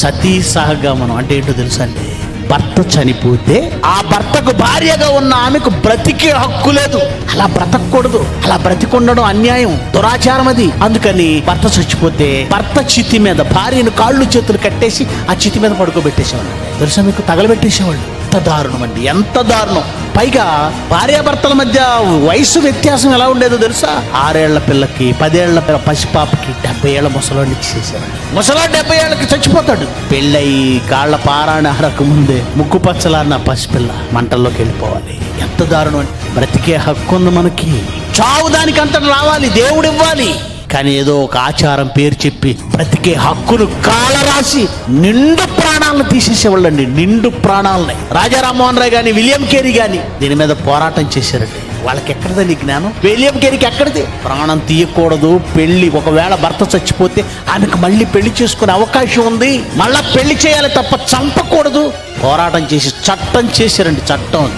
సతీ సహగమనం అంటే ఏంటో తెలుసా అండి? భర్త చనిపోతే ఆ భర్తకు భార్యగా ఉన్న ఆమెకు బ్రతికే హక్కు లేదు. అలా బ్రతకూడదు, అలా బ్రతికుండడం అన్యాయం, దురాచారం అది. అందుకని భర్త చచ్చిపోతే భర్త చితి మీద భార్యను కాళ్ళు చేతులు కట్టేసి ఆ చితి మీద పడుకోబెట్టేసేవాళ్ళు. తెలుసా మీకు? తగలబెట్టేసేవాళ్ళు. ఎంత దారుణం అండి, ఎంత దారుణం. పైగా భార్యాభర్తల మధ్య వయసు వ్యత్యాసం ఎలా ఉండేదో తెలుసా? 6 ఏళ్ల పిల్లకి 10 ఏళ్ల పసిపాపకి 70 ఏళ్ల ముసలాడిని చేశారు. ముసలాడు 70 ఏళ్ళకి చచ్చిపోతాడు. పెళ్ళయి కాళ్ల పారాయణ ఆడక ముందే ముక్కు పచ్చలాడిన పసిపిల్ల మంటల్లోకి వెళ్ళిపోవాలి. ఎంత దారుణం అండి. బ్రతికే హక్కు ఉంది మనకి. చావు దానికి అంతటి రావాలి, దేవుడు ఇవ్వాలి. కానీ ఏదో ఒక ఆచారం పేరు చెప్పి బ్రతికే హక్కును కాలరాసి నిండు ప్రాణాలను తీసేసేవాళ్ళండి. నిండు ప్రాణాలని రాజా రామ్మోహన్ రాయ్ కానీ విలియం కేరీ కానీ దీని మీద పోరాటం చేశారండి. వాళ్ళకి ఎక్కడిదండి జ్ఞానం? విలియం కేరీకి ఎక్కడిది? ప్రాణం తీయకూడదు. పెళ్లి ఒకవేళ భర్త చచ్చిపోతే ఆమెకు మళ్ళీ పెళ్లి చేసుకునే అవకాశం ఉంది, మళ్ళా పెళ్లి చేయాలి తప్ప చంపకూడదు. పోరాటం చేసి చట్టం చేశారండి.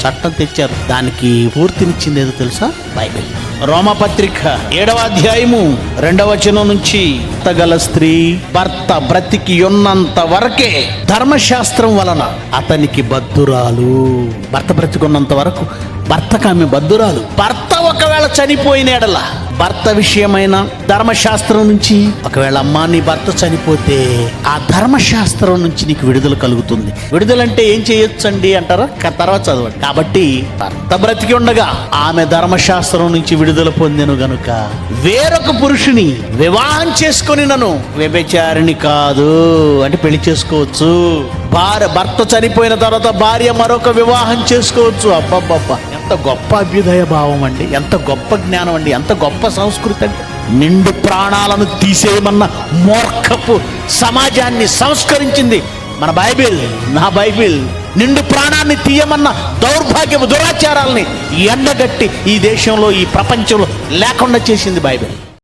చట్టం తెచ్చారు. దానికి పూర్తినిచ్చింది ఏదో తెలుసా? బైబిల్. రోమపత్రిక 7వ అధ్యాయము 2వ వచనం నుంచి, గల స్త్రీ భర్త బ్రతికి ఉన్నంత వరకే ధర్మశాస్త్రం వలన అతనికి బద్ధురాలు. భర్త బ్రతికున్నంత వరకు భర్తకు ఆమె బద్ధురాలు. భర్త ఒకవేళ చనిపోయిన ఎడల భర్త విషయమైన ధర్మశాస్త్రం నుంచి, ఒకవేళ అమ్మా నీ భర్త చనిపోతే ఆ ధర్మశాస్త్రం నుంచి నీకు విడుదల కలుగుతుంది. విడుదలంటే ఏం చేయొచ్చు అండి అంటారా? తర్వాత చదవండి. కాబట్టి భర్త బ్రతికి ఉండగా ఆమె ధర్మశాస్త్రం నుంచి విడుదల పొందెను గనుక వేరొక పురుషుని వివాహం చేసుకొని నన్ను వ్యభిచారిణి కాదు అంటే పెళ్లి చేసుకోవచ్చు. భర్త చనిపోయిన తర్వాత భార్య మరొక వివాహం చేసుకోవచ్చు. అబ్బబ్బబ్బా, ఎంత గొప్ప అభ్యుదయ భావం అండి, ఎంత గొప్ప జ్ఞానం అండి, ఎంత గొప్ప సంస్కృతి అండి. నిండు ప్రాణాలను తీసేయమన్న మూర్ఖపు సమాజాన్ని సంస్కరించింది మన బైబిల్. నా బైబిల్ నిండు ప్రాణాన్ని తీయమన్న దౌర్భాగ్యపు దురాచారాలని ఎండగట్టి ఈ దేశంలో, ఈ ప్రపంచంలో లేకుండా చేసింది బైబిల్.